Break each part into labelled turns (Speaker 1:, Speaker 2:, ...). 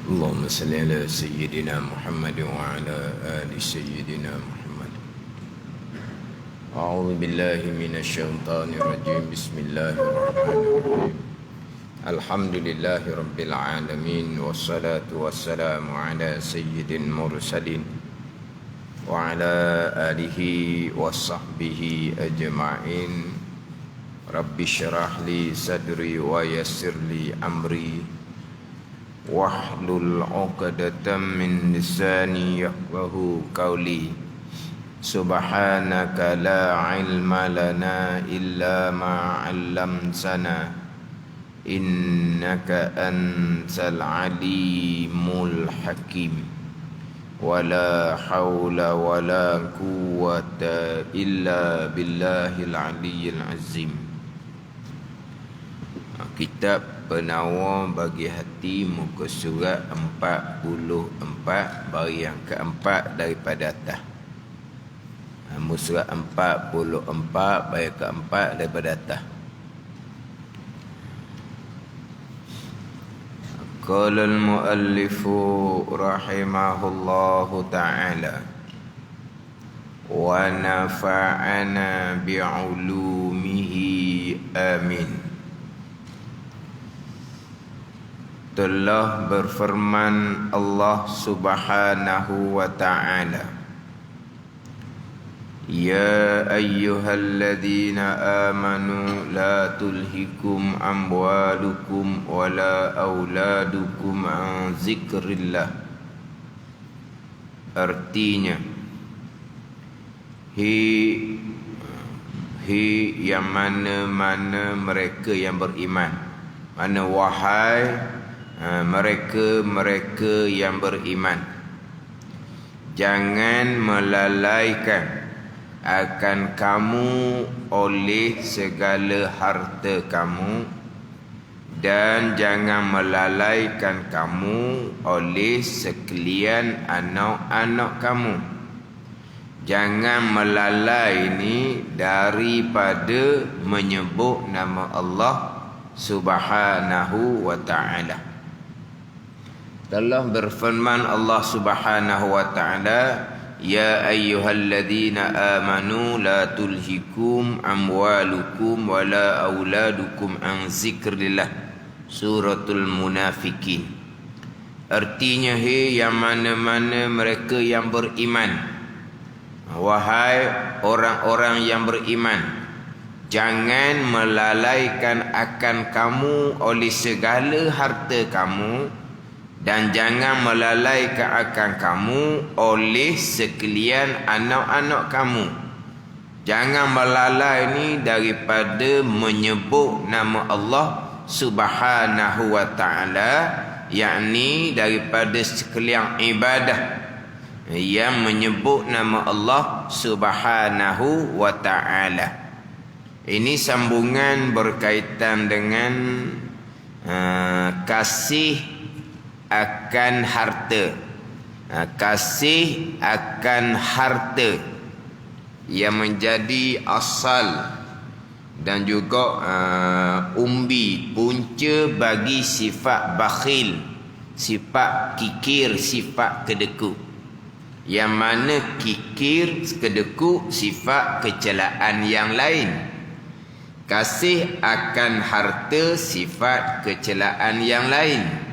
Speaker 1: اللهم صل على سيدنا محمد وعلى آل سيدنا محمد. أعوذ بالله من الشيطان الرجيم. بسم الله الرحمن الرحيم. الحمد لله رب العالمين، والصلاة والسلام على سيد المرسلين وعلى آله وصحبه أجمعين. رب اشرح لي صدري ويسر لي أمري wahlul 'uqdatam min lisani yafqahu qawli. Subhanaka la ilma lana illa ma 'allamtana innaka antal alimul hakim. Wala haula wala quwwata illa billahil aliyyil azim. Kitab Penawar bagi hati, muka surat 44, baris yang keempat daripada atas. Muka surat 44, baris keempat daripada atas. Qala al-muallifu rahimahullahu ta'ala wa nafa'ana bi'ulumihi amin. Telah berfirman Allah Subhanahu wa ta'ala, Ya ayyuhalladzina amanu la tulhikum amwalukum wala auladukum an zikrillah. Artinya, yang mana-mana mereka yang beriman. Mana wahai mereka yang beriman, jangan melalaikan akan kamu oleh segala harta kamu, dan jangan melalaikan kamu oleh sekalian anak-anak kamu. Jangan melalai ini daripada menyebut nama Allah Subhanahu wa ta'ala. Telah berfirman Allah Subhanahu wa ta'ala, Ya ayyuhalladzina amanu la tulhikum amwalukum wala auladukum an zikrillah. Suratul Munafikin. Artinya, yang mana-mana mereka yang beriman, wahai orang-orang yang beriman, jangan melalaikan akan kamu oleh segala harta kamu, dan jangan melalaikan akan kamu oleh sekalian anak-anak kamu. Jangan melalai ini daripada menyebut nama Allah Subhanahu wa ta'ala, yakni daripada sekalian ibadah yang menyebut nama Allah Subhanahu wa ta'ala. Ini sambungan berkaitan dengan kasih akan harta. Kasih akan harta yang menjadi asal dan juga umbi, punca bagi sifat bakhil, sifat kikir, sifat kedeku. Yang mana kikir, kedeku, sifat kecelaan yang lain. Kasih akan harta, sifat kecelaan yang lain.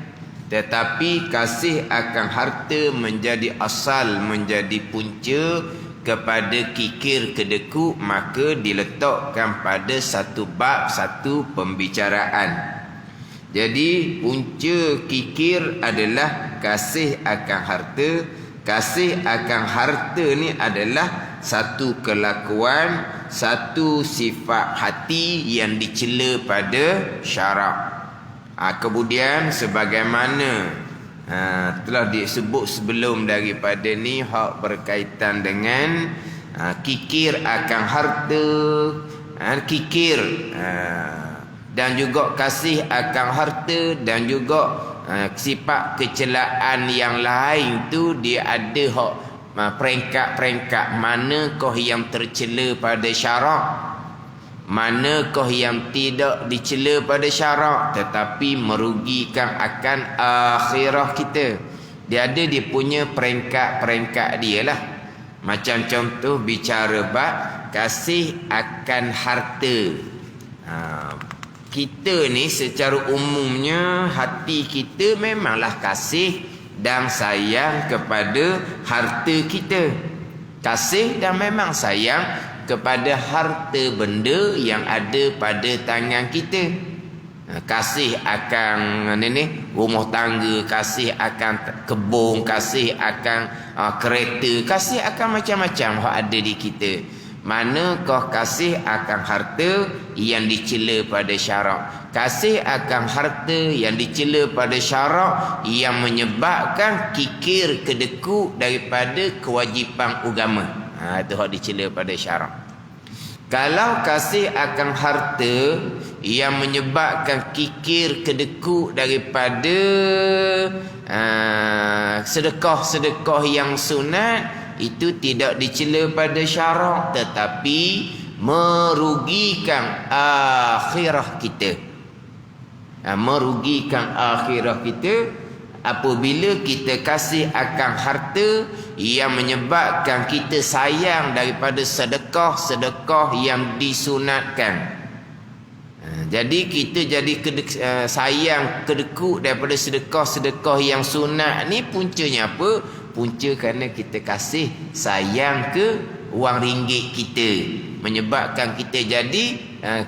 Speaker 1: Tetapi kasih akan harta menjadi asal, menjadi punca kepada kikir kedeku, maka diletakkan pada satu bab, satu pembicaraan. Jadi punca kikir adalah kasih akan harta. Kasih akan harta ni adalah satu kelakuan, satu sifat hati yang dicela pada syarak. Kemudian sebagaimana telah disebut sebelum daripada ni, hak berkaitan dengan kikir akan harta, kikir dan juga kasih akan harta, dan juga sifat kecelaan yang lain tu, dia ada hak peringkat-peringkat manakah yang tercela pada syarak, manakah yang tidak dicela pada syarak tetapi merugikan akan akhirah kita. Dia ada dia punya peringkat-peringkat dia lah. Macam contoh bicara bab kasih akan harta. Kita ni secara umumnya hati kita memanglah kasih dan sayang kepada harta kita. Kasih dan memang sayang kepada harta benda yang ada pada tangan kita. Kasih akan rumah tangga, kasih akan kebun, kasih akan kereta, kasih akan macam-macam yang ada di kita. Manakah kasih akan harta yang dicela pada syarak? Kasih akan harta yang dicela pada syarak yang menyebabkan kikir kedeku daripada kewajipan agama. Itu hak dicela pada syarak. Kalau kasih akan harta yang menyebabkan kikir kedeku daripada sedekah-sedekah yang sunat, itu tidak dicela pada syarak tetapi merugikan akhirah kita. Merugikan akhirah kita apabila kita kasih akan harta yang menyebabkan kita sayang daripada sedekah-sedekah yang disunatkan. Jadi kita jadi sayang kedeku daripada sedekah-sedekah yang sunat ni, puncanya apa? Punca kerana kita kasih sayang ke wang ringgit kita, menyebabkan kita jadi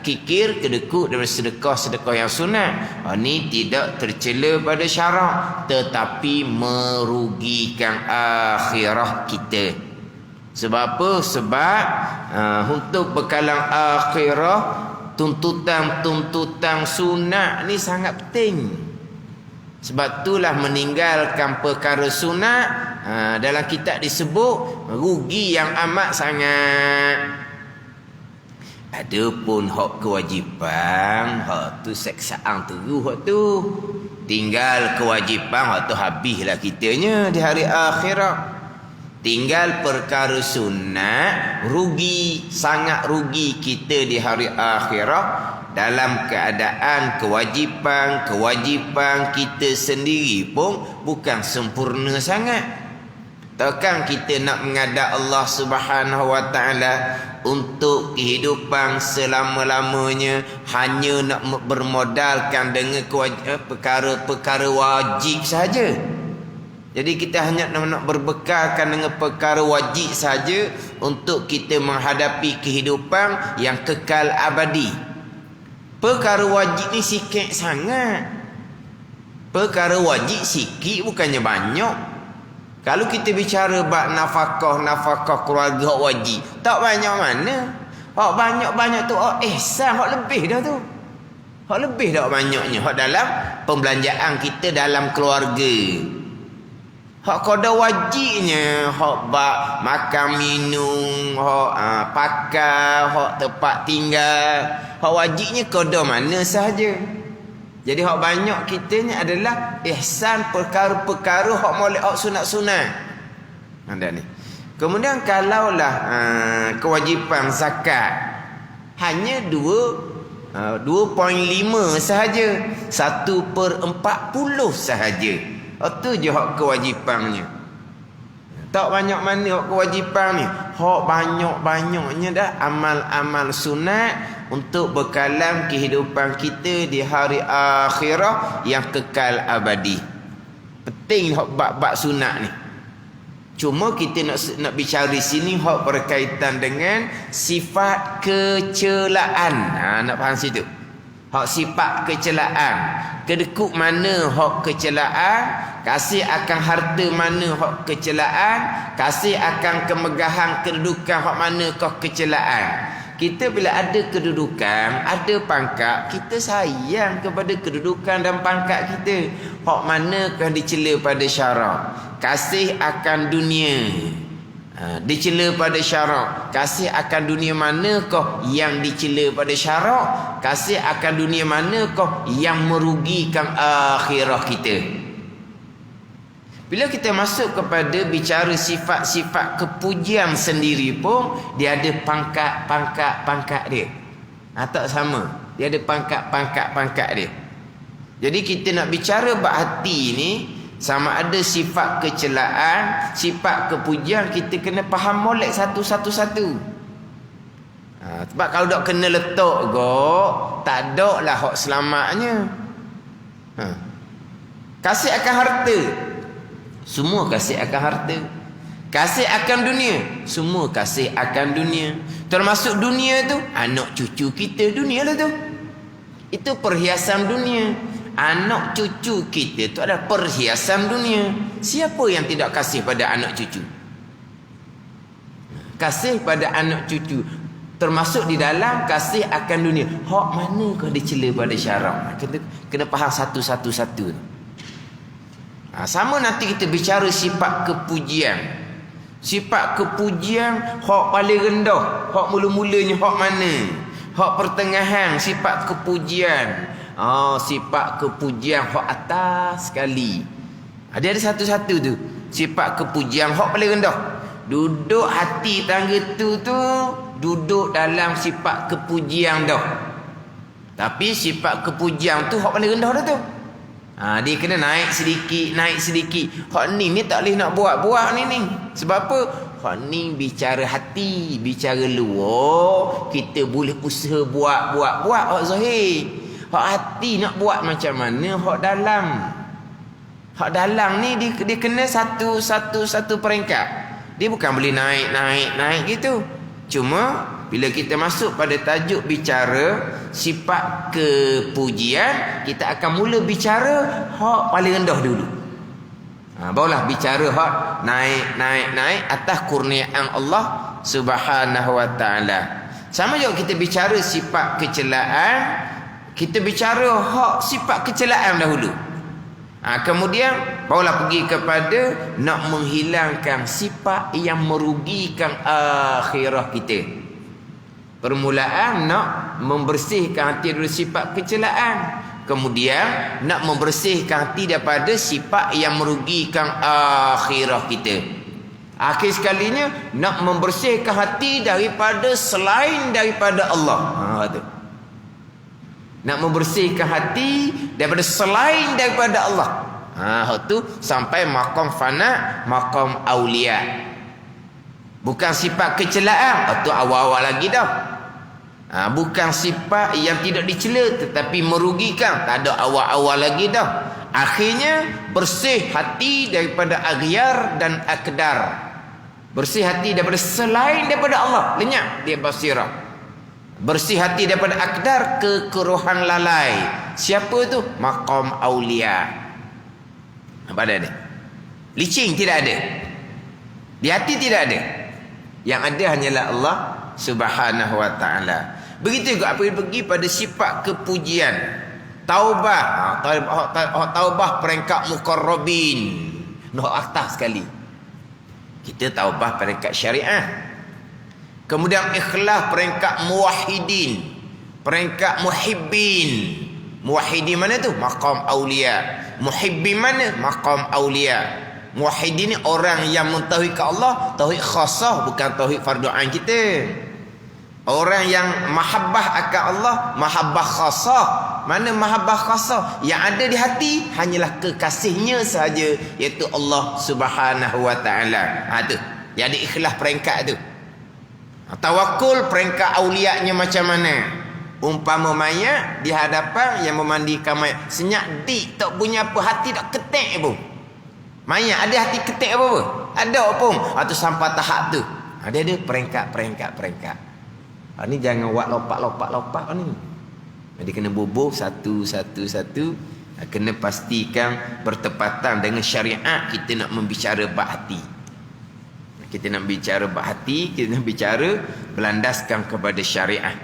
Speaker 1: kikir kedeku daripada sedekah-sedekah yang sunat. Ini tidak tercela pada syarak tetapi merugikan akhirah kita. Sebab apa? Sebab untuk bekalan akhirah, tuntutan sunat ni sangat penting. Sebab itulah meninggalkan perkara sunat dalam kitab disebut rugi yang amat sangat. Adapun hak kewajipan, hak tu seksaan terus hak tu. Tinggal kewajipan, hak tu habislah kitanya di hari akhirat. Tinggal perkara sunat, rugi, sangat rugi kita di hari akhirat dalam keadaan kewajipan kita sendiri pun bukan sempurna sangat. Takkan kita nak menghadap Allah Subhanahu Wa Taala untuk kehidupan selama-lamanya hanya nak bermodalkan dengan perkara-perkara wajib saja. Jadi kita hanya nak berbekalkan dengan perkara wajib saja untuk kita menghadapi kehidupan yang kekal abadi. Perkara wajib ni sikit sangat. Perkara wajib sikit bukannya banyak. Kalau kita bicara bab nafkah keluarga hak wajib, tak banyak mana. Hak banyak-banyak tu hak ihsan, hak lebih dah tu. Hak lebih dah banyaknya hak dalam pembelanjaan kita dalam keluarga. Hak qada wajibnya hak bab makan minum, hak pakai, hak tempat tinggal. Hak wajibnya qada mana sahaja. Jadi hak banyak kitanya adalah ihsan perkara-perkara hak molek hak sunat-sunat. Ada ni. Kemudian kalaulah kewajipan zakat hanya 2.5 sahaja, 1/40 sahaja. Itu je hak kewajipannya. Tak banyak mana hak kewajipan ni. Hak banyak-banyaknya dah amal-amal sunat untuk bekalan kehidupan kita di hari akhirah yang kekal abadi. Penting hak bab-bab sunat ni. Cuma kita nak bicara sini hak berkaitan dengan sifat kecelaan. Nak faham situ. Hak sifat kecelaan. Kedekut mana hak kecelaan, kasih akan harta mana hak kecelaan, kasih akan kemegahan kedudukan hak manakah kecelaan. Kita bila ada kedudukan, ada pangkat, kita sayang kepada kedudukan dan pangkat kita. Hak manakah dicela pada syarak? Kasih akan dunia. Dicela pada syarak. Kasih akan dunia manakah yang dicela pada syarak? Kasih akan dunia manakah yang merugikan akhirah kita? Bila kita masuk kepada bicara sifat-sifat kepujian sendiri pun, dia ada pangkat-pangkat dia. Tak sama. Dia ada pangkat dia. Jadi kita nak bicara bab hati ni, sama ada sifat kecelaan, sifat kepujian, kita kena faham molek satu-satu. Sebab kalau tak kena letak tak ada lah hak selamatnya. Kasih akan harta, semua kasih akan harta. Kasih akan dunia, semua kasih akan dunia. Termasuk dunia tu anak cucu kita, dunia lah tu. Itu perhiasan dunia. Anak cucu kita tu adalah perhiasan dunia. Siapa yang tidak kasih pada anak cucu? Kasih pada anak cucu termasuk di dalam kasih akan dunia. Hak mana kau dicela pada syarak? Kena faham satu-satu. Sama nanti kita bicara sifat kepujian. Sifat kepujian hak paling rendah, hak mula-mulanya hak mana? Hak pertengahan sifat kepujian. Sifat kepujian hak atas sekali. Ada satu-satu tu. Sifat kepujian hak paling rendah. Duduk hati tangga tu duduk dalam sifat kepujian dah. Tapi sifat kepujian tu hak paling rendah dah tu. Dia kena naik sedikit. Hak ni tak boleh nak buat ni. Sebab apa? Hak ni bicara hati, bicara luar, kita boleh usaha buat hak zahir. Hak hati nak buat macam mana? Hak dalam ni dia kena satu peringkat. Dia bukan boleh naik gitu. Cuma bila kita masuk pada tajuk bicara sifat kepujian, kita akan mula bicara hak paling rendah dulu. Barulah bicara hak naik atas kurniaan Allah Subhanahu wa taala. Sama juga kita bicara sifat kecelaan, kita bicara hak sifat kecelaan dahulu. Kemudian barulah pergi kepada nak menghilangkan sifat yang merugikan akhirah kita. Permulaan nak membersihkan hati dari sifat kecelaan. Kemudian nak membersihkan hati daripada sifat yang merugikan akhirah kita. Akhir sekalinya nak membersihkan hati daripada selain daripada Allah. Tu. Nak membersihkan hati daripada selain daripada Allah. Tu sampai maqam fana, maqam aulia. Bukan sifat kecelaan, tu awal-awal lagi dah. Bukan sifat yang tidak dicela tetapi merugikan, tak ada awal-awal lagi dah. Akhirnya bersih hati daripada aghyar dan akdar. Bersih hati daripada selain daripada Allah, lenyap dia basirah. Bersih hati daripada akdar, kekeruhan lalai. Siapa tu? Maqam aulia. Apa ada? Licing tidak ada. Di hati tidak ada. Yang ada hanyalah Allah Subhanahu wa taala. Begitu juga apa yang pergi pada sifat kepujian. Taubah. Taubah peringkat muqarrabin. Atas sekali. Kita taubah peringkat syariah. Kemudian ikhlas peringkat muwahhidin, peringkat muhibbin. Muwahhidin mana tu? Maqam aulia. Muhibbin mana? Maqam aulia. Muwahhidin ni orang yang mentauhidkan Allah, tauhid khassah, bukan tauhid fardu ain kita. Orang yang mahabbah akan Allah, mahabbah khassah. Mana mahabbah khassah? Yang ada di hati hanyalah kekasihnya sahaja, iaitu Allah Subhanahu wa taala. Tu. Yang ada ikhlas peringkat tu. Tawakul peringkat aulianya macam mana? Umpama mayat di hadapan yang memandikan mayat, senyap dik tak punya apa, hati tak ketek pun. Mayat ada hati ketek apa? Ada pun. Tu sampai tahap tu. Dia ada peringkat. Ni jangan buat lopak ni. Dia kena bubuh satu. Kena pastikan bertepatan dengan syariat. Kita nak membicara bab hati. Kita nak bicara bab hati, kita nak bicara berlandaskan kepada syariah.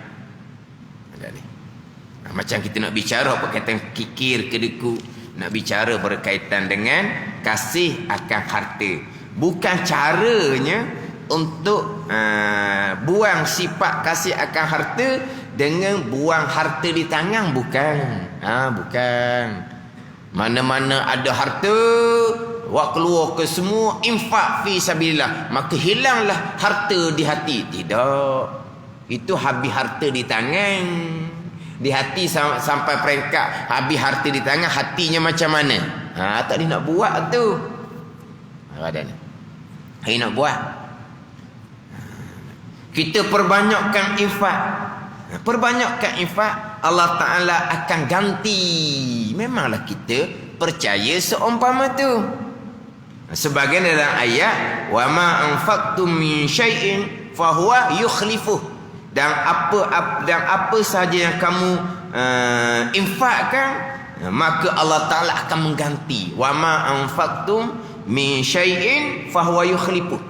Speaker 1: Macam kita nak bicara apa kata kikir kedeku, nak bicara berkaitan dengan kasih akan harta. Bukan caranya untuk buang sifat kasih akan harta dengan buang harta di tangan, bukan. Bukan. Mana-mana ada harta, wak keluar ke semua infak fi sabilillah, maka hilanglah harta di hati. Tidak. Itu habis harta di tangan. Di hati sampai peringkat habis harta di tangan, hatinya macam mana? Tak dia nak buat tu. Ada ni. Hai nak buat. Kita perbanyakkan infak. Perbanyakkan infak, Allah Ta'ala akan ganti. Memanglah kita percaya seumpama tu. Sebagian dalam ayat, wa ma anfaqtum min syai'in fahuwa yukhlifuh. Dan apa sahaja yang kamu infakkan, maka Allah Ta'ala akan mengganti. Wa ma anfaqtum min syai'in fahuwa yukhlifuh.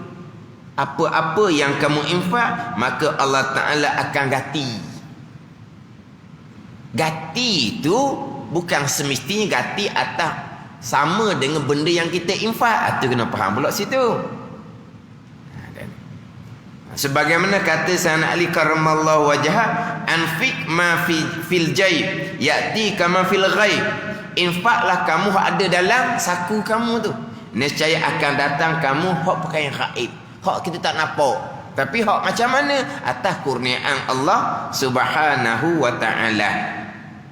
Speaker 1: Apa-apa yang kamu infak, maka Allah Ta'ala akan ganti. Ganti itu bukan semestinya ganti atas sama dengan benda yang kita infak. Itu kena faham pula situ. Sebagaimana kata Sayyidina Ali karramallahu wajhah, anfiq ma fil jayb ya'ti kama fil ghaib. Infaklah kamu hak ada dalam saku kamu tu, nescaya akan datang kamu hak perkara yang gaib, hak kita tak nampak. Tapi hak macam mana? Atas kurniaan Allah Subhanahu wa taala.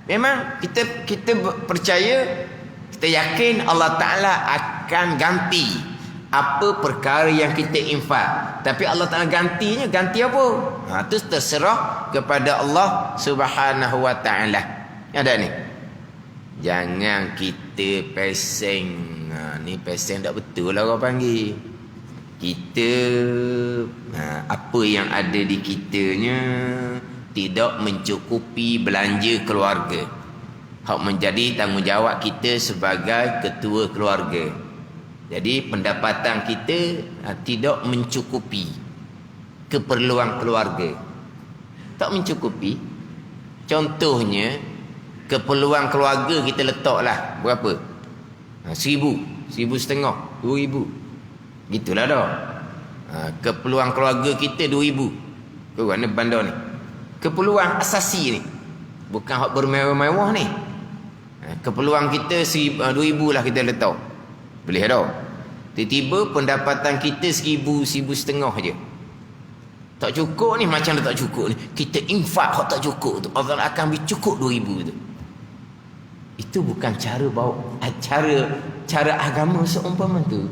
Speaker 1: Memang kita percaya, kita yakin Allah Taala akan ganti apa perkara yang kita infak. Tapi Allah Ta'ala gantinya, ganti apa? Itu terserah kepada Allah Subhanahu wa ta'ala. Ada ni. Jangan kita peseng. Ni peseng tak betul lah orang panggil. Kita apa yang ada di kitanya tidak mencukupi belanja keluarga. Hak menjadi tanggungjawab kita sebagai ketua keluarga. Jadi pendapatan kita tidak mencukupi keperluan keluarga. Tak mencukupi. Contohnya, keperluan keluarga kita letaklah berapa? 1,000, 1,500, 2,000. Gitulah dah. Keperluan keluarga kita 2,000. Kau mana bandar ni? Keperluan asasi ni. Bukan hak bermewah-mewah ni. Keperluan kita 2,000 lah kita letak. Boleh tak? Tiba-tiba pendapatan kita 1,000, 1,500 je. Tak cukup ni, macam mana tak cukup ni? Kita infak hak tak cukup tu, Allah akan beri cukup 2,000 tu. Itu bukan cara bawa cara agama seumpama tu.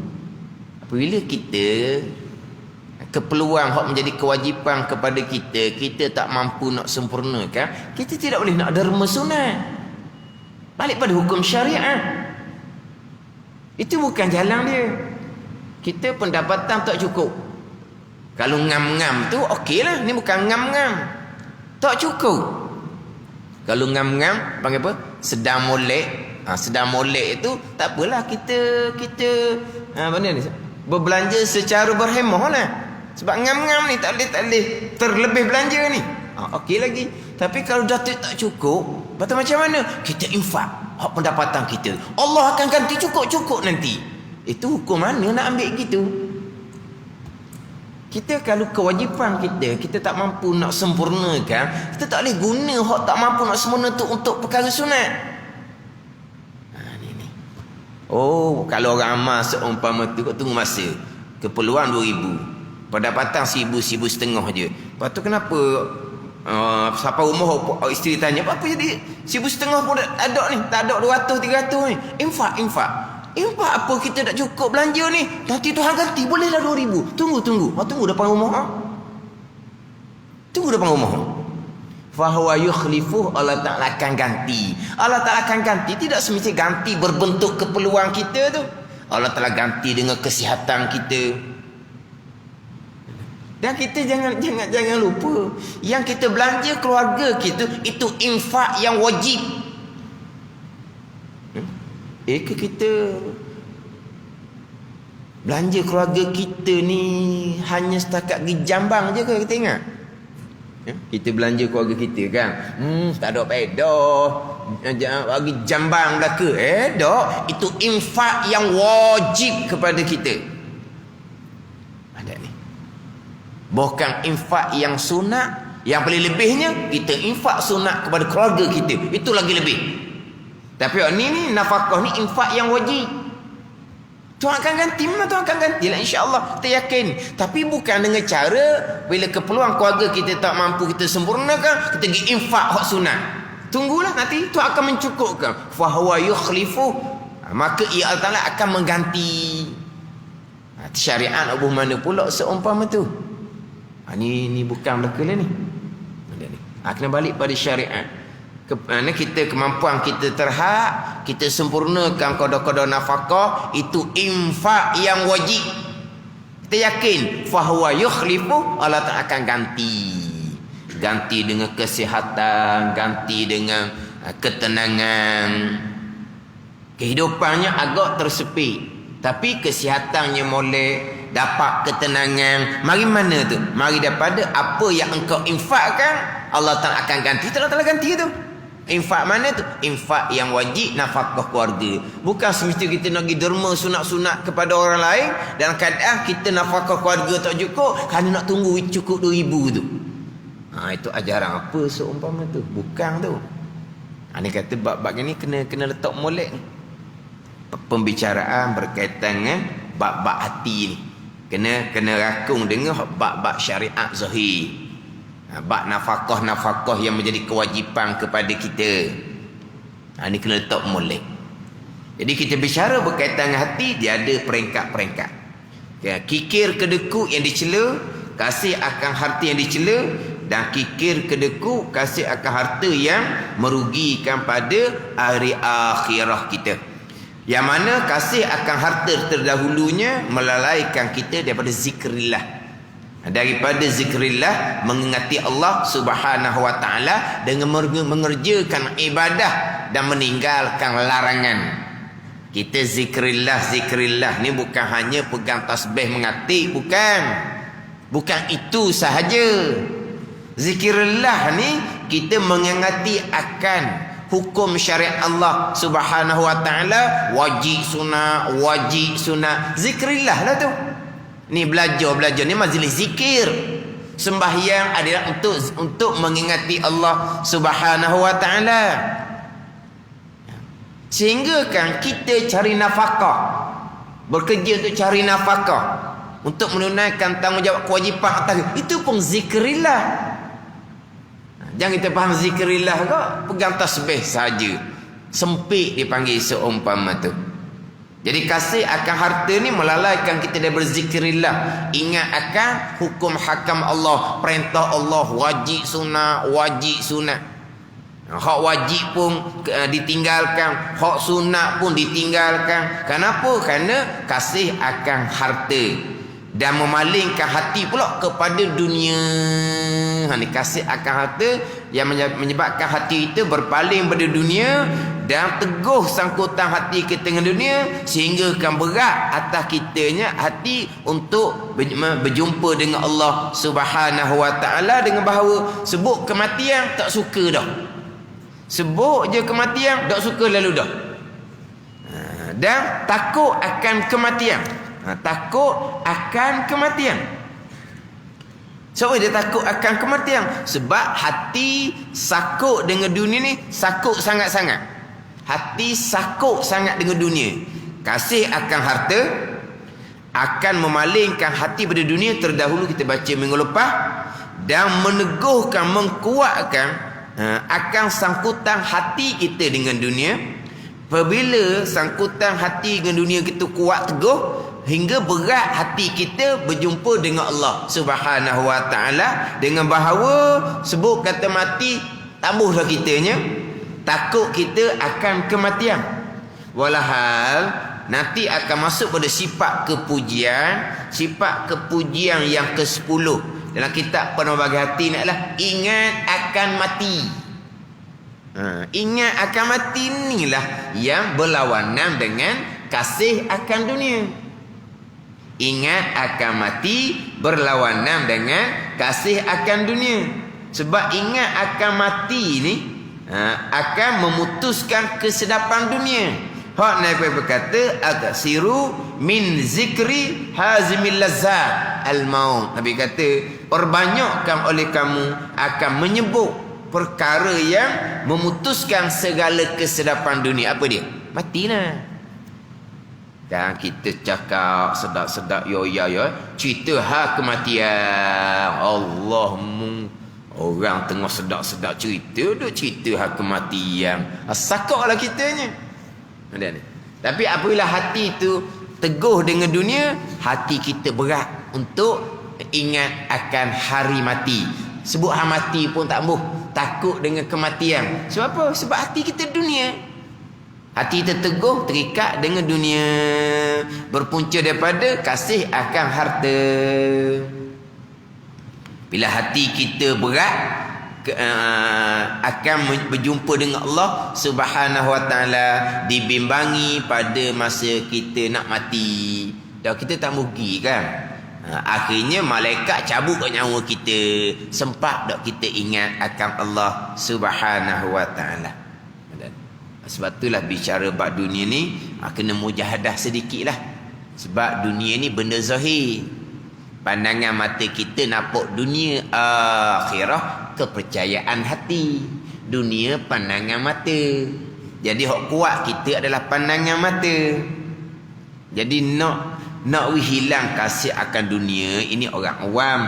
Speaker 1: Apabila kita keperluan hak menjadi kewajipan kepada kita tak mampu nak sempurnakan, kita tidak boleh nak derma sunat. Balik pada hukum syariat. Itu bukan jalan dia. Kita pendapatan tak cukup. Kalau ngam-ngam tu okeylah, ni bukan ngam-ngam. Tak cukup. Kalau ngam-ngam panggil apa? Sedang molek. Sedang molek itu tak apalah, kita mana ni? Berbelanja secara berhemah lah. Sebab ngam-ngam ni tak boleh terlebih belanja ni. Okey lagi. Tapi kalau dah tak cukup, betul macam mana? Kita infak hak pendapatan kita. Allah akan ganti cukup-cukup nanti. Itu hukum mana nak ambil gitu? Kita kalau kewajipan kita tak mampu nak sempurnakan, kita tak boleh guna hak tak mampu nak sempurna tu untuk perkara sunat. Ni. Kalau orang amal seumpama tu, kau tunggu masa. Keperluan 2,000. Pendapatan 1,000, 1,500 je. Lepas tu kenapa siapa rumah isteri tanya, apa jadi 1,500 pun ada ni, tak ada 200, 300 ni. Infak apa kita tak cukup belanja ni, nanti Tuhan ganti, bolehlah 2,000. Tunggu depan rumah. Tunggu depan rumah. Fahuwa yukhlifuh, Allah Ta'ala akan ganti. Allah Ta'ala akan ganti, tidak semestinya ganti berbentuk keperluan kita tu. Allah Ta'ala ganti dengan kesihatan kita. Dan kita jangan lupa, yang kita belanja keluarga kita itu infak yang wajib. Kita belanja keluarga kita ni hanya setakat pergi Jambang je ke kita ingat? Kita belanja keluarga kita kan, tak ada pedah bagi Jambang belaka. Tak, itu infak yang wajib kepada kita. Ada ni. Bukan infak yang sunat. Yang paling lebihnya kita infak sunat kepada keluarga kita, itu lagi lebih. Tapi ni nafkah ni infak yang wajib. Tuhan akan ganti, memang Tuhan akan ganti lah, insya-Allah, kita yakin. Tapi bukan dengan cara bila keperluan keluarga kita tak mampu kita sempurnakan, kita pergi infak hak sunat. Tunggulah nanti Tuhan akan mencukupkan. Fa huwa yukhlifu, maka ia Allah Taala akan mengganti. Syariat abuh mana pula seumpama tu. Ni bukan belaka lah ni. Kena balik pada syariat. Kita kemampuan kita terhad, kita sempurnakan qada-qada nafkah, itu infak yang wajib. Kita yakin fahuwa yukhlifu, Allah Ta'ala akan ganti dengan kesihatan, ganti dengan ketenangan. Kehidupannya agak tersepit, tapi kesihatannya molek, dapat ketenangan. Mari mana tu? Mari daripada apa yang engkau infakkan, Allah Ta'ala akan ganti. Allah Ta'ala ganti tu. Infak mana tu? Infak yang wajib, nafkah keluarga. Bukan semestinya kita nak pergi derma sunat-sunat kepada orang lain dalam keadaan kita nafkah keluarga tak cukup, kerana nak tunggu cukup 2,000 tu. Itu ajaran apa seumpama tu? Bukan tu. Ni kata bab-bab ni kena letak molek ni. Pembicaraan berkaitan dengan bab-bab hati ni. Kena rakung dengan bab-bab syariat zahir. Bab nafkah yang menjadi kewajipan kepada kita. Ini kena letak molek. Jadi kita bicara berkaitan dengan hati, dia ada peringkat-peringkat. Kikir kedeku yang dicela, kasih akan harta yang dicela, dan kikir kedeku kasih akan harta yang merugikan pada hari akhirah kita. Yang mana kasih akan harta terdahulunya melalaikan kita daripada zikrillah. Daripada zikrillah, mengingati Allah Subhanahu wa taala dengan mengerjakan ibadah dan meninggalkan larangan. Kita zikrillah ni bukan hanya pegang tasbih mengatik, bukan itu sahaja. Zikrillah ni kita mengingati akan hukum syariat Allah Subhanahu wa taala, wajib sunat. Zikrillah lah tu. Ni belajar ni majlis zikir. Sembahyang adalah untuk mengingati Allah Subhanahu wa taala. Sehingga kan kita cari nafkah, bekerja untuk cari nafkah, untuk menunaikan tanggungjawab kewajipan atas itu pun zikrillah. Jangan kita faham zikrillah kok pegang tasbih saja. Sempit dipanggil seumpama tu. Jadi kasih akan harta ni melalaikan kita daripada zikrillah. Ingat akan hukum hakam Allah, perintah Allah, wajib sunat. Hak wajib pun ditinggalkan, hak sunat pun ditinggalkan. Kenapa? Kerana kasih akan harta dan memalingkan hati pula kepada dunia. Ni kasih akan harta yang menyebabkan hati itu berpaling pada dunia dan teguh sangkutan hati kita dengan dunia, sehingga akan berat atas kitanya hati untuk berjumpa dengan Allah Subhanahu wa taala dengan bahawa sebut kematian tak suka dah. Sebut je kematian tak suka lalu dah. Dan takut akan kematian. Takut akan kematian. Sebab dia takut akan kematian? Sebab hati sakut dengan dunia ni, sakut sangat-sangat. Hati sakut sangat dengan dunia. Kasih akan harta akan memalingkan hati pada dunia, terdahulu kita baca minggu lepas, dan meneguhkan, mengkuatkan akan sangkutan hati kita dengan dunia. Apabila sangkutan hati dengan dunia kita kuat teguh, hingga berat hati kita berjumpa dengan Allah Subhanahu wa taala, dengan bahawa sebut kata mati tabuhlah kitanya, takut kita akan kematian. Walahal nanti akan masuk pada sifat kepujian yang ke-10 dalam kitab Penuh Bagi Hati ni adalah ingat akan mati. Ingat akan mati inilah yang berlawanan dengan kasih akan dunia. Ingat akan mati berlawanan dengan kasih akan dunia. Sebab ingat akan mati ni akan memutuskan kesedapan dunia. Hak Nabi berkata, "Aksiru min zikri hazimil lazzat al-maut." Nabi kata, perbanyakkan oleh kamu akan menyebut perkara yang memutuskan segala kesedapan dunia. Apa dia? Matilah. Dan kita cakap sedap-sedap ya cerita kematian. Allah orang tengah sedap-sedap cerita, duk cerita kematian. Sakaklah kitanya. Tapi apabila hati itu teguh dengan dunia, hati kita berat untuk ingat akan hari mati. Sebut hari mati pun tak mahu, takut dengan kematian. Sebab apa? Sebab hati kita dunia. Hati kita teguh, terikat dengan dunia, berpunca daripada kasih akan harta. Bila hati kita berat akan berjumpa dengan Allah Subhanahu Wa Taala, dibimbangi pada masa kita nak mati. Dah kita tak mugi kan? Akhirnya malaikat cabut nyawa kita. Sempat tak kita ingat akan Allah Subhanahu Wa Taala. Sebab itulah bicara bab dunia ni kena mujahadah sedikit lah. Sebab dunia ni benda zahir. Pandangan mata kita nampak dunia, akhirah kepercayaan hati. Dunia pandangan mata. Jadi hak kuat kita adalah pandangan mata. Jadi nak hilang kasih akan dunia, ini orang awam.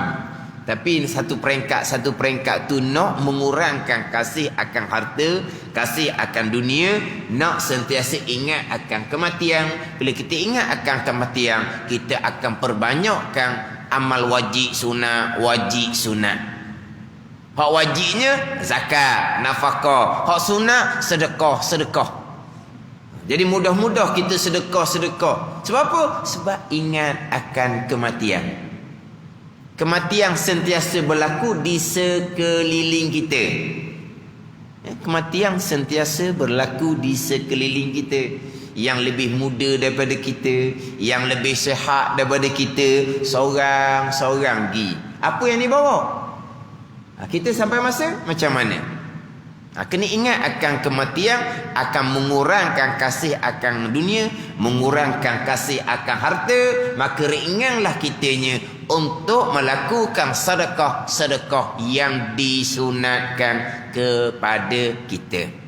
Speaker 1: Tapi satu peringkat tu nak mengurangkan kasih akan harta, kasih akan dunia, nak sentiasa ingat akan kematian. Bila kita ingat akan kematian, kita akan perbanyakkan amal wajib sunat. Hak wajibnya zakat, nafkah. Hak sunat sedekah. Jadi mudah-mudah kita sedekah. Sebab apa? Sebab ingat akan kematian. Kematian sentiasa berlaku di sekeliling kita. Kematian sentiasa berlaku di sekeliling kita. Yang lebih muda daripada kita, yang lebih sihat daripada kita, seorang-seorang pergi. Apa yang dibawa? Kita sampai masa macam mana? Kena ingat akan kematian akan mengurangkan kasih akan dunia, mengurangkan kasih akan harta. Maka ringanlah kitanya untuk melakukan sedekah yang disunatkan kepada kita.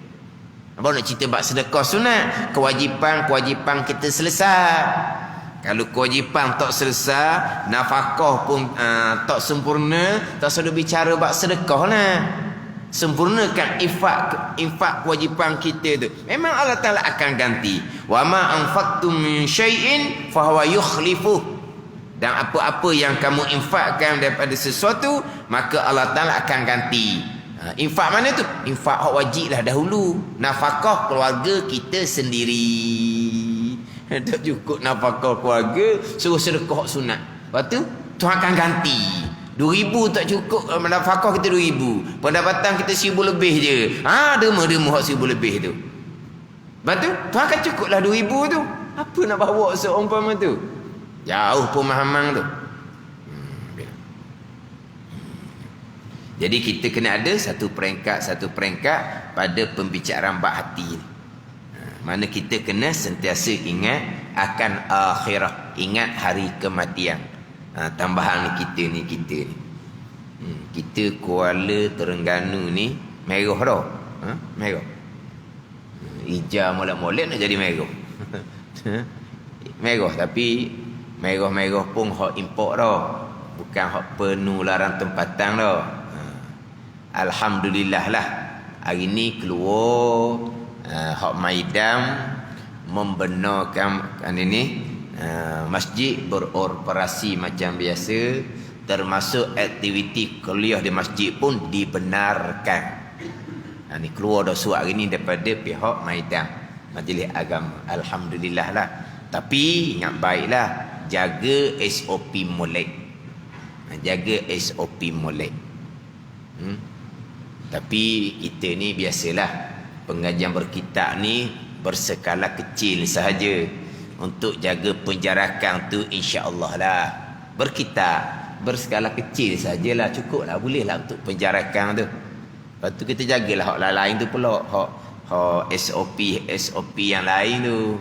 Speaker 1: Apa nak cerita bab sedekah sunat? Kewajipan kita selesai. Kalau kewajipan tak selesai, nafkah pun tak sempurna, tak sudah bicara bab sedekah lah. Sempurnakan infak kewajipan kita tu. Memang Allah Taala akan ganti. Wa ma anfaqtum min syai'in fa huwa yukhlifuh. Dan apa-apa yang kamu infakkan daripada sesuatu, maka Allah Taala akan ganti. Infak mana tu? Infak hak wajib lah dahulu. Nafkah keluarga kita sendiri. Tak cukup nafkah keluarga, suruh sedekah hak sunat. Lepas tu Tuhan akan ganti. 2,000 tak cukup nafkah kita 2,000. Pendapatan kita 1,000 lebih je. Derma-derma hak 1,000 lebih tu. Lepas tu Tuhan akan cukuplah 2,000 tu. Apa nak bawa seumpama tu? Jauh pemahaman tu. Jadi kita kena ada satu peringkat pada pembicaraan bab hati ni. Mana kita kena sentiasa ingat akan akhirah, ingat hari kematian. Tambahan kita ni. Kita Kuala Terengganu ni merah dah. Merah. Hijau molek-molek nak jadi merah. Merah tapi merah-merah pun hak import dah. Bukan hak penularan tempatan dah. Alhamdulillah lah, hari ni keluar hak Maidam membenarkan ini masjid beroperasi macam biasa, termasuk aktiviti kuliah di masjid pun dibenarkan. Ni keluar dah surat hari ni daripada pihak Maidam, Majlis Agama. Alhamdulillah lah. Tapi ingat baiklah, jaga SOP molek. Jaga SOP molek. Tapi kita ni biasalah, pengajian berkitab ni berskala kecil sahaja. Untuk jaga penjarakan tu insya-Allah lah. Berkitab berskala kecil sajalah, cukup lah, boleh lah untuk penjarakan tu. Lepas tu kita jagalah hak lain tu pula, hak SOP yang lain tu.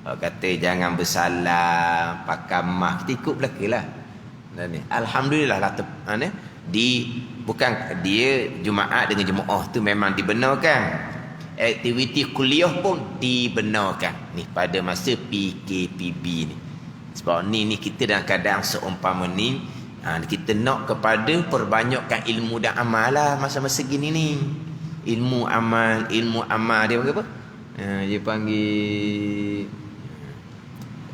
Speaker 1: Hak kata jangan bersalam, pakai mask, kita ikut belakalah. Alhamdulillah lah bukan dia Jumaat dengan jemaah tu memang dibenarkan. aktiviti kuliah pun dibenarkan ni pada masa PKPB ni. Sebab ni kita dalam keadaan seumpama ni, kita nak kepada perbanyakkan ilmu dan amal lah masa-masa gini ni. Ilmu amal dia panggil apa? Dia panggil,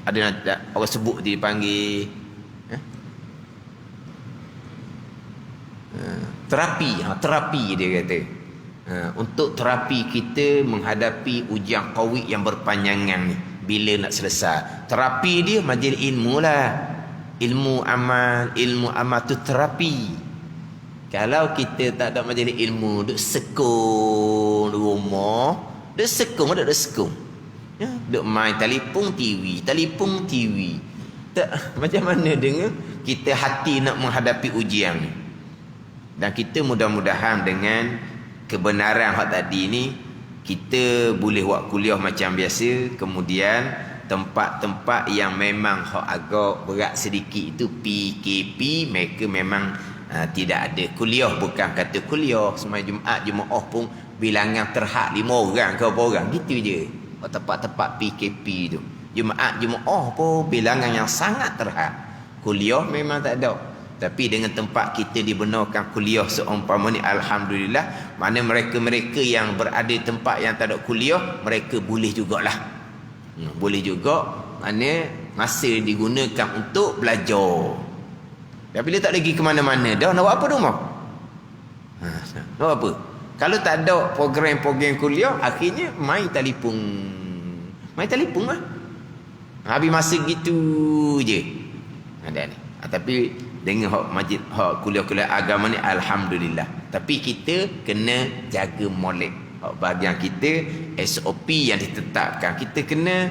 Speaker 1: ada orang sebut dia panggil terapi dia kata. Untuk terapi kita menghadapi ujian Covid yang berpanjangan ni, bila nak selesai. Terapi dia majlis ilmu lah. Ilmu amal tu terapi. Kalau kita tak ada majlis ilmu, duk sekung rumah, duk sekung. Ya, duk main telefon TV. Tak, macam mana dengan kita hati nak menghadapi ujian ni. Dan kita mudah-mudahan dengan kebenaran hak tadi ni, kita boleh buat kuliah macam biasa. Kemudian tempat-tempat yang memang hak agak berat sedikit itu PKP, mereka memang tidak ada kuliah. Bukan kata kuliah semua Jumaat pun bilangan terhad 5 orang ke berapa orang, gitu je. Tempat-tempat PKP tu Jumaat pun bilangan yang sangat terhad. Kuliah memang tak ada. Tapi dengan tempat kita dibenarkan kuliah seumpama ni, alhamdulillah. Mana mereka-mereka yang berada di tempat yang tak ada kuliah, mereka boleh jugalah. Boleh juga, mana masa digunakan untuk belajar. Dan bila tak lagi ke mana-mana dah, nak buat apa rumah? Nak buat apa? Kalau tak ada program-program kuliah, akhirnya main telefon lah. Habis masa gitu je. Ada ni. Tapi dengan hak kuliah-kuliah agama ni, alhamdulillah. Tapi kita kena jaga molek. Bahagian kita SOP yang ditetapkan, kita kena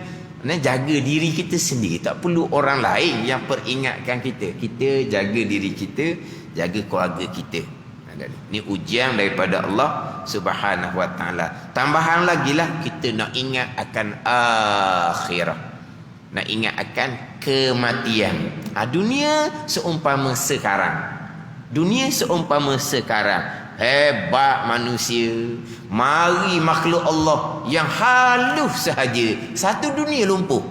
Speaker 1: jaga diri kita sendiri. Tak perlu orang lain yang peringatkan kita. Kita jaga diri kita, jaga keluarga kita. Ni ujian daripada Allah Subhanahu wa taala. Tambahan lagi lah, kita nak ingat akan akhirah. Nak ingat akan kematian. Dunia seumpama sekarang. Hebat manusia. Mari makhluk Allah yang halus sahaja, satu dunia lumpuh.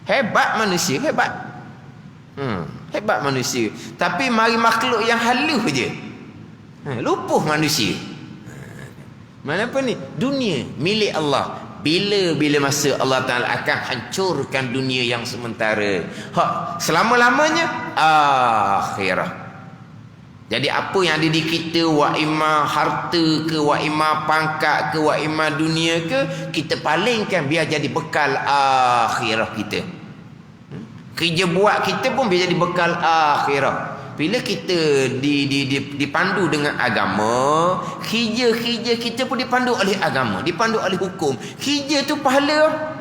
Speaker 1: Hebat manusia, hebat. Hebat manusia. Tapi mari makhluk yang halus je, lumpuh manusia. Mana apa ni? Dunia milik Allah. Bila masa Allah Ta'ala akan hancurkan dunia yang sementara, selama-lamanya akhirah. Jadi apa yang ada di kita, wa imma harta ke, wa imma pangkat ke, wa imma dunia ke, kita palingkan biar jadi bekal akhirah kita. Kerja buat kita pun biar jadi bekal akhirah. Bila kita dipandu dengan agama, kerja kita pun dipandu oleh agama, dipandu oleh hukum. Kerja tu pahala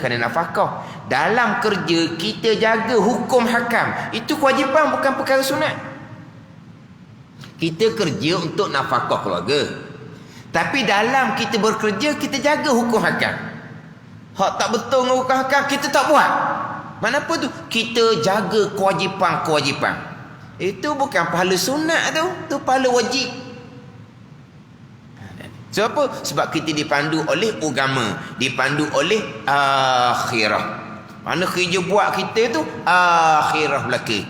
Speaker 1: kerana nafkah. Dalam kerja kita jaga hukum hakam, itu kewajipan, bukan perkara sunat. Kita kerja untuk nafkah keluarga, tapi dalam kita bekerja, kita jaga hukum hakam. Hak tak betul dengan hukum hakam, kita tak buat. Mana apa tu? Kita jaga kewajipan. Itu bukan pahala sunat tu pahala wajib. Sebab apa? Sebab kita dipandu oleh agama, dipandu oleh akhirah. Mana kerja buat kita tu akhirah belaka.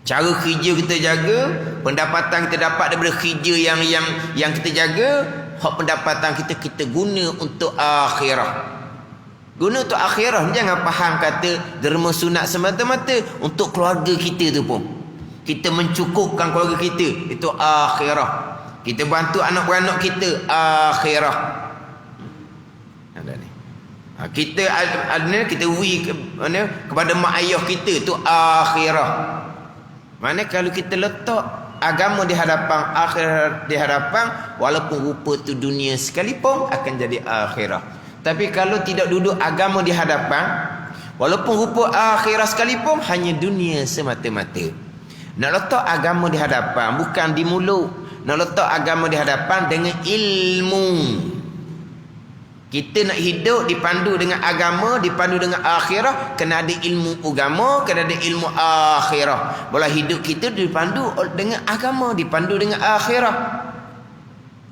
Speaker 1: Cara kerja kita jaga, pendapatan kita dapat daripada kerja yang kita jaga, hak pendapatan kita guna untuk akhirah. Guna untuk akhirah. Jangan faham kata derma sunat semata-mata. Untuk keluarga kita tu pun, kita mencukupkan keluarga kita, itu akhirah. Kita bantu anak beranak kita, akhirah. Kita kepada mak ayah kita, tu akhirah. Mana kalau kita letak agama di hadapan, akhirat di hadapan, walaupun rupa tu dunia sekalipun, akan jadi akhirah. Tapi kalau tidak duduk agama di hadapan, walaupun rupa akhirat sekalipun, hanya dunia semata-mata. Nak letak agama di hadapan, bukan di mulut. Nak letak agama di hadapan dengan ilmu. Kita nak hidup dipandu dengan agama, dipandu dengan akhirah, kena ada ilmu agama, kena ada ilmu akhirah. Bola hidup kita dipandu dengan agama, dipandu dengan akhirah.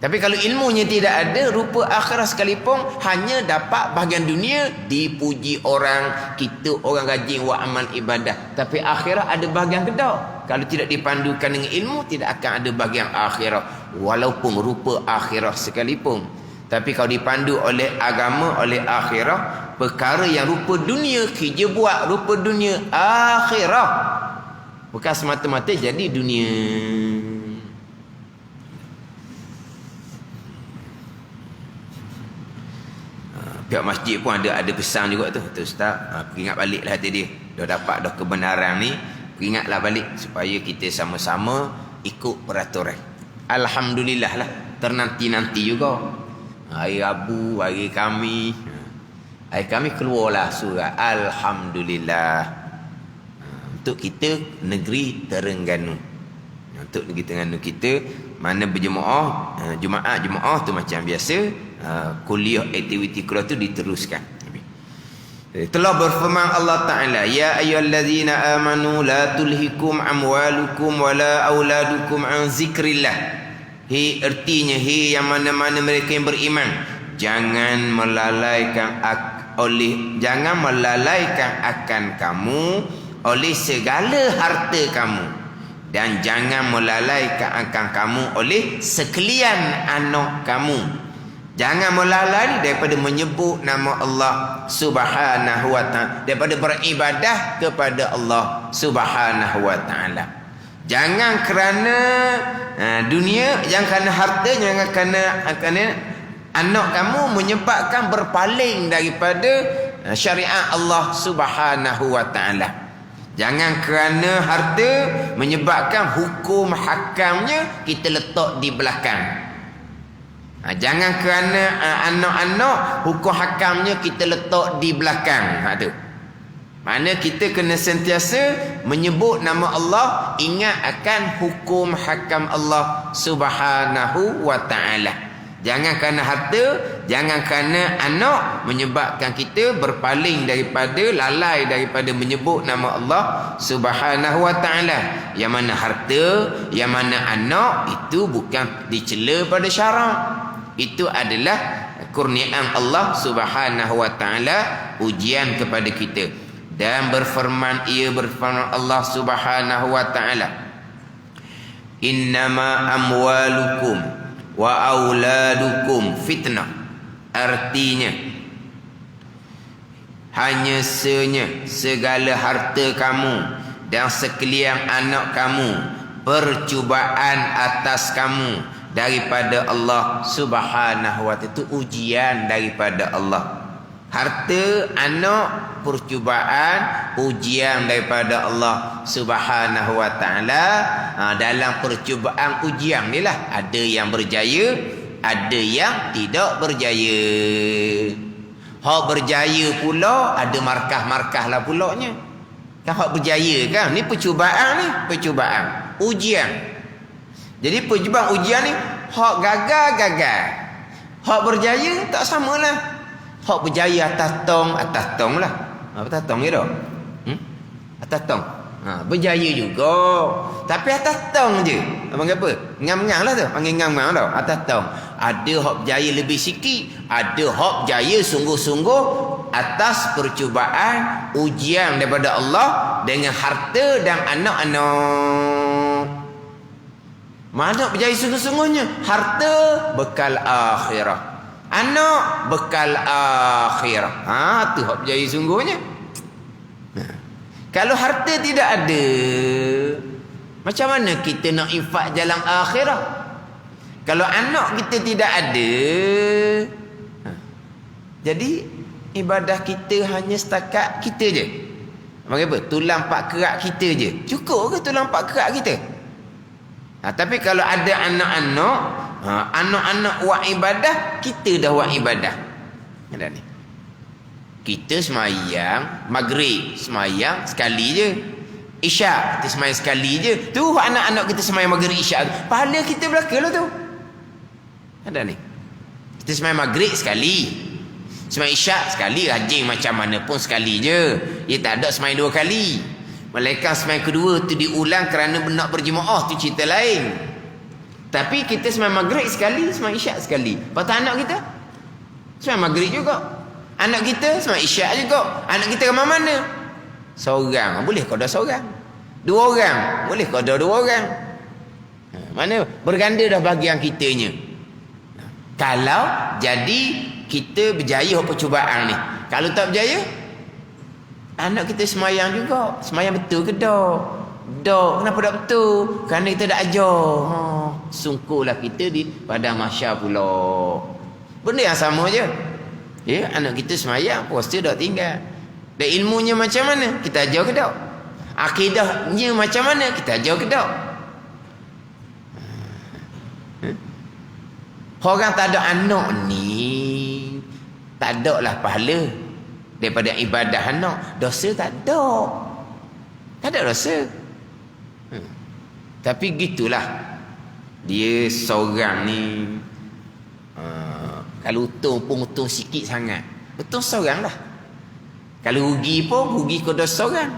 Speaker 1: Tapi kalau ilmunya tidak ada, rupa akhirat sekalipun hanya dapat bahagian dunia, dipuji orang, kita orang rajin buat amal ibadah. Tapi akhirat ada bahagian kedua. Kalau tidak dipandukan dengan ilmu, tidak akan ada bahagian akhirat. Walaupun rupa akhirat sekalipun. Tapi kalau dipandu oleh agama, oleh akhirat, perkara yang rupa dunia, kerja buat rupa dunia akhirat. Bukan semata-mata jadi dunia. Pihak masjid pun ada pesan juga tu. Tu Ustaz, peringat baliklah tadi. Dah dapat dah kebenaran ni, peringatlah balik supaya kita sama-sama ikut peraturan. Alhamdulillah lah, ternanti-nanti juga. Hari Rabu, hari Khamis. Hari Khamis keluarlah surah Alhamdulillah. Untuk kita negeri Terengganu. Untuk negeri Terengganu kita, mana berjemaah, Jumaat tu macam biasa. Kuliah aktiviti kuliah tu diteruskan. Telah berfirman Allah Ta'ala, ya ayyuhallazina amanu la tulhikum amwalukum wala auladukum an zikrillah. Artinya yang mana-mana mereka yang beriman, jangan melalaikan akan kamu oleh segala harta kamu, dan jangan melalaikan akan kamu oleh sekalian anak kamu. Jangan melalai daripada menyebut nama Allah Subhanahu wa ta'ala, daripada beribadah kepada Allah Subhanahu wa ta'ala. Jangan kerana dunia, jangan kerana harta, jangan kerana anak kamu menyebabkan berpaling daripada syariat Allah Subhanahu wa ta'ala. Jangan kerana harta menyebabkan hukum hakamnya kita letak di belakang. Jangan kerana anak-anak hukum hakamnya kita letak di belakang. Tu. Mana kita kena sentiasa menyebut nama Allah, ingat akan hukum hakam Allah Subhanahu wa ta'ala. Jangan kerana harta, jangan kerana anak menyebabkan kita berpaling daripada, lalai daripada menyebut nama Allah Subhanahu wa ta'ala. Yang mana harta, yang mana anak, itu bukan dicela pada syarak. Itu adalah kurniaan Allah Subhanahu wa ta'ala, ujian kepada kita. Dan berfirman Allah Subhanahu wa ta'ala, innama amwalukum wa auladukum fitnah. Artinya hanya segala harta kamu dan sekalian anak kamu percubaan atas kamu daripada Allah Subhanahu wa ta'ala. Itu ujian daripada Allah. Harta, anak, percubaan, ujian daripada Allah Subhanahu wa ta'ala. Dalam percubaan ujian ni lah, ada yang berjaya, ada yang tidak berjaya. Hak berjaya pula ada markah-markah lah pulaknya. Kan hak berjaya kan, ni percubaan, ni percubaan, ujian. Jadi percubaan ujian ni, hak gagal. Hak berjaya tak samalah. Hak berjaya atas tong lah. Atas tong ni dah. Atas tong. Berjaya juga. Tapi atas tong je. Abang apa? Ngam-ngam lah tu. Panggil ngam-ngam tau. Atas tong. Ada hak berjaya lebih sikit. Ada hak berjaya sungguh-sungguh atas percubaan ujian daripada Allah dengan harta dan anak-anak. Mana berjaya sungguh-sungguhnya? Harta bekal akhirah, anak bekal akhirah. Tu hak berjaya sungguhnya. Kalau harta tidak ada, macam mana kita nak infak jalan akhirah? Kalau anak kita tidak ada, jadi ibadah kita hanya setakat kita je. Apa? Tulang pak kerak kita je. Cukup ke tulang pak kerak kita? Tapi kalau ada anak-anak, anak-anak buat ibadah, kita dah buat ibadah. Ada ni. Kita semayang maghrib, semayang sekali je. Isyak kita semayang sekali je. Tu anak-anak kita semayang maghrib isyak, pahala kita belaka lah tu. Ada ni. Kita semayang maghrib sekali, semayang isyak sekali, rajin macam mana pun sekali je. Dia tak ada semayang 2 kali. Malaikat semayang kedua tu diulang kerana nak berjemaah, tu cerita lain. Tapi kita sembahyang maghrib sekali, sembahyang isyak sekali. Lepas tu anak kita sembahyang maghrib juga. Anak kita sembahyang isyak juga. Anak kita ke mana? Seorang. Boleh kau dah seorang? 2 orang. Boleh kau dah 2 orang? Mana berganda dah bahagian kitanya. Kalau jadi kita berjaya percubaan ni. Kalau tak berjaya, anak kita semayang juga. Semayang betul ke tak? Tak. Kenapa tak betul? Kerana kita dah ajar. Sungguhlah kita di padang mahsyar pula. Benda yang sama je. Ya, anak kita semayang, puasa dah tinggal. Dan ilmunya macam mana? Kita ajar ke tak? Akidahnya macam mana? Kita ajar ke tak? Orang tak ada anak ni, tak ada lah pahala daripada ibadah anak. Dosa tak ada. Tak ada dosa. Tapi gitulah. Dia seorang ni, kalau untung pun untung sikit sangat. Untung seorang lah. Kalau rugi pun rugi kepada seorang.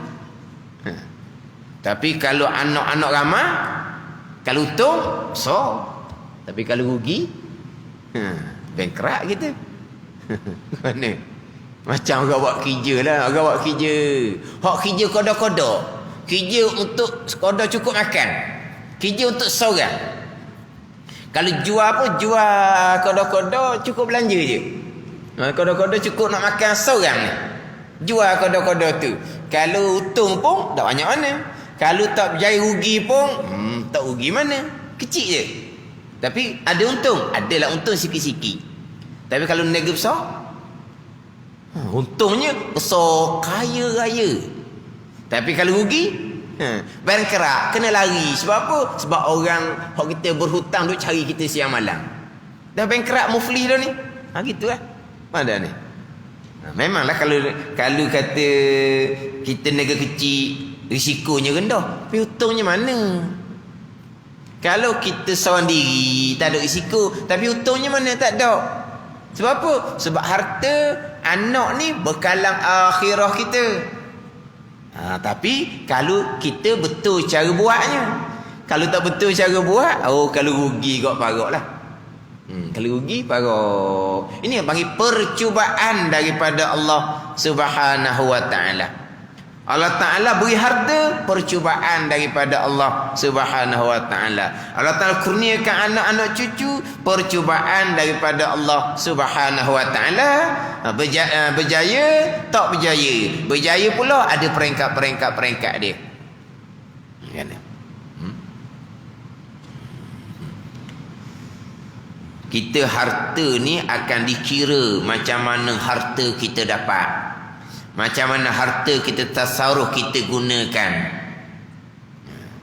Speaker 1: Tapi kalau anak-anak ramai, kalau untung besar. Tapi kalau rugi, bankrupt kita. Mana? Macam orang buat kerja lah. Orang buat kerja. Hak kerja kodok-kodok. Kerja untuk kodok cukup makan. Kerja untuk seorang. Kalau jual pun jual kodok-kodok cukup belanja je. Kodok-kodok cukup nak makan seorang ni. Jual kodok-kodok tu. Kalau untung pun tak banyak mana. Kalau tak berjaya rugi pun tak rugi mana. Kecil je. Tapi ada untung. Adalah untung sikit-sikit. Tapi kalau niaga besar, untungnya besar, kaya raya. Tapi kalau rugi, bankrupt, kena lari. Sebab apa? Sebab orang kita berhutang duk cari kita siang malam. Dah bankrupt, muflis dah ni. Gitulah. Mana ni? Memanglah kalau kata kita negara kecil, risikonya rendah. Tapi untungnya mana? Kalau kita seorang diri, tak ada risiko. Tapi untungnya mana? Tak ada. Sebab apa? Sebab harta anak ni bekalang akhirah kita. Tapi kalau kita betul cara buatnya. Kalau tak betul cara buat, kalau rugi kot parah lah. Kalau rugi parah. Ini yang panggil percubaan daripada Allah Subhanahu wa ta'ala. Allah Ta'ala beri harta, percubaan daripada Allah Subhanahu wa ta'ala. Allah Ta'ala kurniakan anak-anak cucu, percubaan daripada Allah Subhanahu wa ta'ala. Berjaya, tak berjaya. Berjaya pula ada peringkat dia. Kita harta ni akan dikira macam mana harta kita dapat. Macam mana harta kita tasarruf kita gunakan.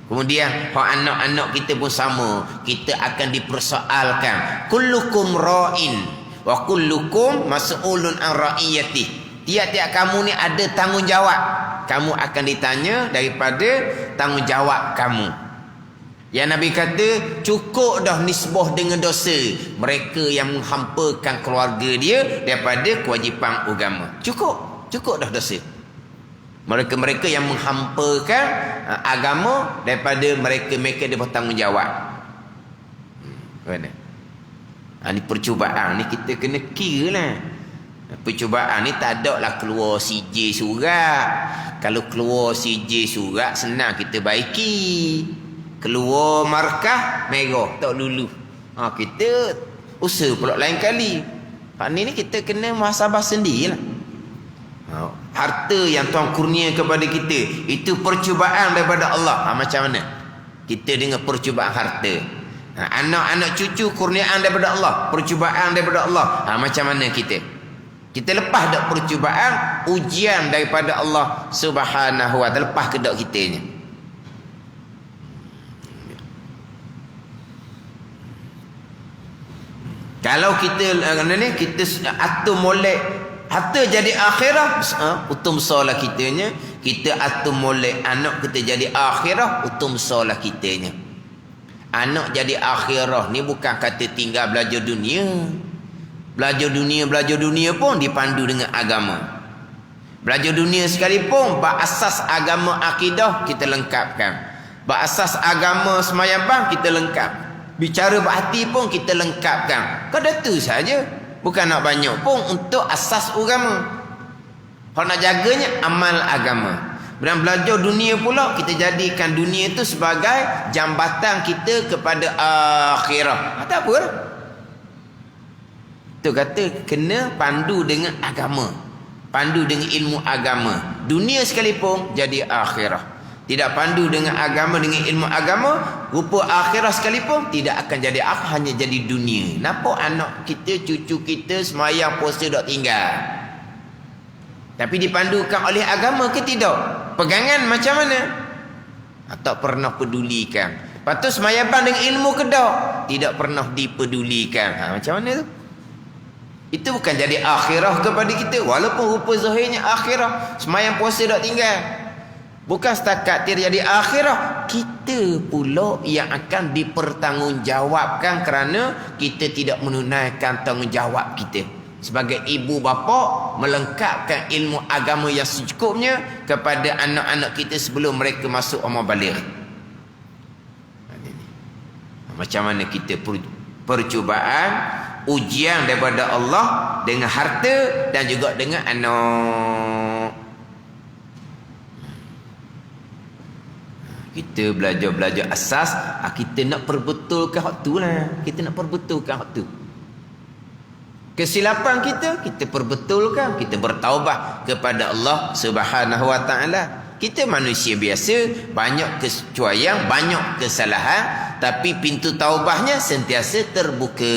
Speaker 1: Kemudian anak-anak kita pun sama. Kita akan dipersoalkan. Kullukum ra'in wa kullukum mas'ulun an ra'iyatih. Tiap-tiap kamu ni ada tanggungjawab. Kamu akan ditanya daripada tanggungjawab kamu. Yang Nabi kata, cukup dah nisbah dengan dosa mereka yang menghampakan keluarga dia daripada kewajipan agama. Cukup dah dosa. Mereka-mereka yang menghampakan agama daripada mereka dia bertanggungjawab. Mana? Ini percubaan ni kita kena kira lah. Percubaan ni tak ada lah keluar CJ surat. Kalau keluar CJ surat senang kita baiki. Keluar markah merah tak lulu. Kita usaha pula lain kali. Pak ni kita kena muhasabah sendirilah. Harta yang Tuhan kurnia kepada kita itu percubaan daripada Allah. Macam mana kita dengan percubaan harta? Anak-anak cucu kurniaan daripada Allah, percubaan daripada Allah. Macam mana kita lepas dak percubaan, ujian daripada Allah Subhanahu wa taala, lepas ke dak kitanya. Kalau kita atur molek harta jadi akhirah, untung besarlah kitanya. Kita atur molek anak kita jadi akhirah, untung besarlah kitanya. Anak jadi akhirah ni bukan kata tinggal belajar dunia. Belajar dunia pun dipandu dengan agama. Belajar dunia sekalipun, berasas agama akidah kita lengkapkan. Berasas agama semayabang kita lengkap. Bicara berhati pun kita lengkapkan. Kada tu saja. Bukan nak banyak pun untuk asas agama. Kalau nak jaganya amal agama. Dan belajar dunia pula, kita jadikan dunia itu sebagai jambatan kita kepada akhirah. Tak apa lah. Tu kata kena pandu dengan agama. Pandu dengan ilmu agama. Dunia sekalipun jadi akhirah. Tidak pandu dengan agama, dengan ilmu agama, rupa akhirah sekalipun tidak akan jadi akhirah, hanya jadi dunia. Nampak anak kita, cucu kita semayang puasa tak tinggal. Tapi dipandukan oleh agama ke tidak? Pegangan macam mana? Tak pernah pedulikan. Lepas tu semayabang dengan ilmu ke tak? Tidak pernah dipedulikan. Macam mana tu? Itu bukan jadi akhirah kepada kita. Walaupun rupa zahirnya akhirah. Semayang puasa tak tinggal. Bukan setakat dia jadi akhirah. Kita pula yang akan dipertanggungjawabkan kerana kita tidak menunaikan tanggungjawab kita. Sebagai ibu bapa melengkapkan ilmu agama yang secukupnya kepada anak-anak kita sebelum mereka masuk umur baligh. Macam mana kita percubaan, ujian daripada Allah dengan harta dan juga dengan anak. Kita belajar asas, kita nak perbetulkan hak tu lah. Kita nak perbetulkan hak tu. Kesilapan kita perbetulkan. Kita bertaubat kepada Allah Subhanahu wa taala. Kita manusia biasa, banyak kecuaian, banyak kesalahan, tapi pintu taubahnya sentiasa terbuka.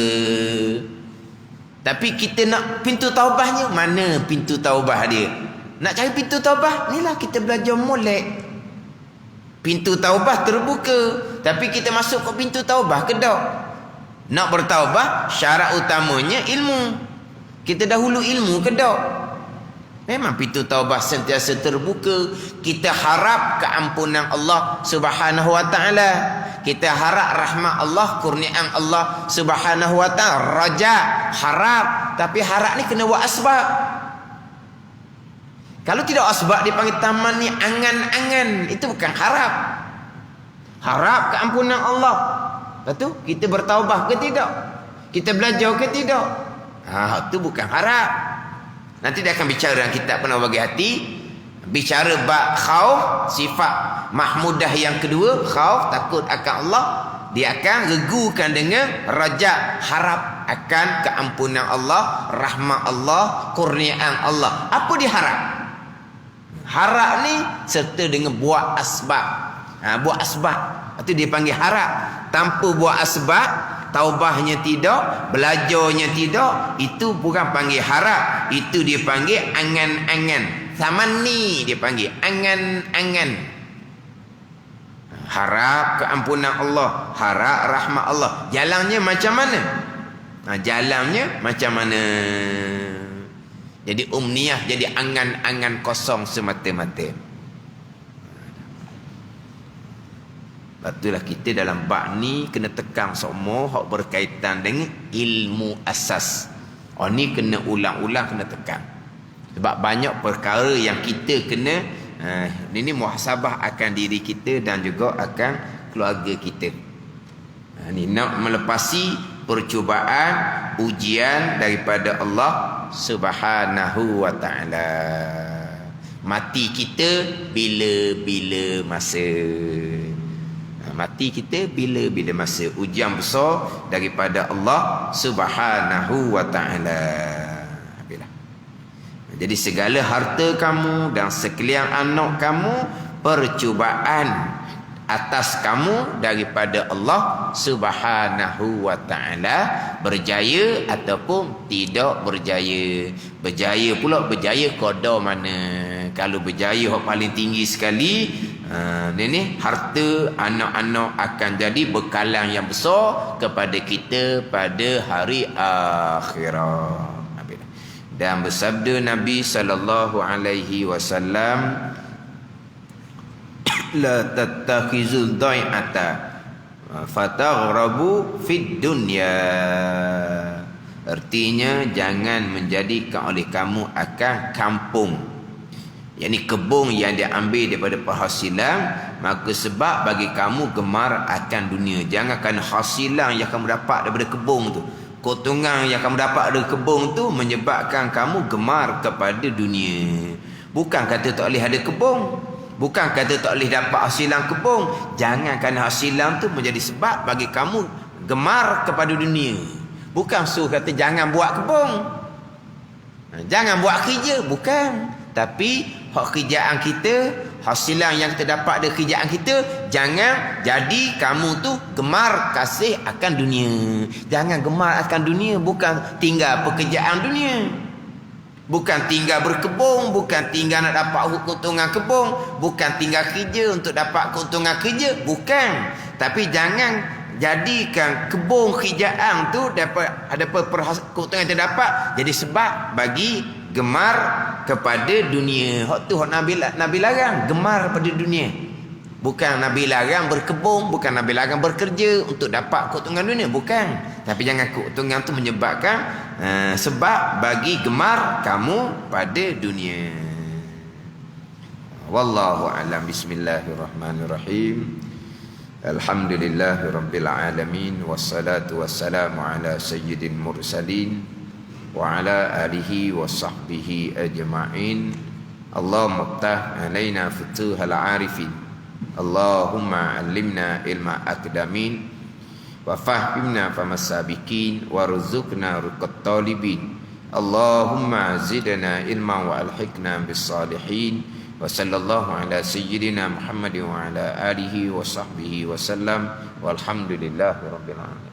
Speaker 1: Tapi kita nak pintu taubahnya, mana pintu taubah dia? Nak cari pintu taubah, inilah kita belajar molek. Pintu taubah terbuka, tapi kita masuk ke pintu taubah ke tak? Nak bertaubah, syarat utamanya ilmu. Kita dahulu ilmu ke tak? Memang pintu taubah sentiasa terbuka. Kita harap keampunan Allah Subhanahu wa taala. Kita harap rahmat Allah, kurniaan Allah Subhanahu wa taala. Raja, harap, tapi harap ni kena buat asbab. Kalau tidak asbab dipanggil taman ni angan-angan. Itu bukan harap. Harap keampunan Allah. Lepas tu kita bertaubah ke tidak? Kita belajar ke tidak? Itu bukan harap. Nanti dia akan bicara dalam kitab Penuh Bagi Hati. Bicara bab khauf, sifat mahmudah yang kedua, khauf, takut akan Allah. Dia akan regukan dengan raja, harap akan keampunan Allah, rahmat Allah, kurniaan Allah. Apa dia harap? Harap ni serta dengan buat asbab. Buat asbab. Itu dia panggil harap. Tanpa buat asbab, taubahnya tidak, belajarnya tidak, itu bukan panggil harap. Itu dia panggil angan-angan. Tamanni dia panggil angan-angan. Harap keampunan Allah, harap rahmat Allah. Jalannya macam mana? Jalannya macam mana? Jadi umniyah jadi angan-angan kosong semata-mata. Itulah kita dalam bab ni kena tekan semua hak berkaitan dengan ilmu asas. Ni kena ulang-ulang, kena tekan. Sebab banyak perkara yang kita kena ini muhasabah akan diri kita dan juga akan keluarga kita. Ni nak melepasi percubaan, ujian daripada Allah Subhanahu wa taala. Mati kita bila-bila masa. Mati kita bila-bila masa. Ujian besar daripada Allah Subhanahu wa taala. Jadi segala harta kamu dan sekalian anak kamu percubaan atas kamu daripada Allah Subhanahu wa taala, berjaya ataupun tidak berjaya. Berjaya pula, berjaya qada mana. Kalau berjaya hak paling tinggi sekali, ni harta anak-anak akan jadi bekalan yang besar kepada kita pada hari akhirat. Dan bersabda Nabi sallallahu alaihi wasallam, la tattakhizul dai'ata fataghrabu fid dunya. Artinya jangan menjadikan oleh kamu akan kampung yakni kebun yang diambil daripada penghasilan, maka sebab bagi kamu gemar akan dunia. Jangan kerana hasilan yang kamu dapat daripada kebun tu, keuntungan yang kamu dapat dari kebun tu menyebabkan kamu gemar kepada dunia. Bukan kata tak boleh ada kebun, bukan kata tak boleh dapat hasilan kebun. Jangan kerana hasilan tu menjadi sebab bagi kamu gemar kepada dunia. Bukan suruh kata jangan buat kebun, jangan buat kerja, bukan. Tapi hak kerjaan kita, hasilan yang kita dapat dari kerjaan kita, jangan jadi kamu tu gemar kasih akan dunia. Jangan gemar akan dunia, bukan tinggal pekerjaan dunia, bukan tinggal berkebun, bukan tinggal nak dapat keuntungan kebun, bukan tinggal kerja untuk dapat keuntungan kerja, bukan. Tapi jangan jadikan kebun kerjaan tu dapat ada keuntungan yang terdapat jadi sebab bagi gemar kepada dunia. Hak tu hak Nabi larang, gemar pada dunia. Bukan Nabi larang berkebun, bukan Nabi larang bekerja untuk dapat keuntungan dunia, bukan. Tapi jangan keuntungan tu menyebabkan sebab bagi gemar kamu pada dunia. Wallahu a'lam. Bismillahirrahmanirrahim. Alhamdulillahirabbil alamin, wassalatu wassalamu ala sayyidil mursalin wa ala alihi wa sahbihi ajma'in. Allahumma ftah alaina futuhal arifin, Allahumma allimna ilma akdamin, wa fahimna famasabikin, warzuqna ruqat talibin. Allahumma zidna ilma wa alhiqna bis salihin. Wa sallallahu ala sayyidina Muhammadin wa ala alihi wa sahbihi wa sallam, walhamdulillahi rabbil alamin.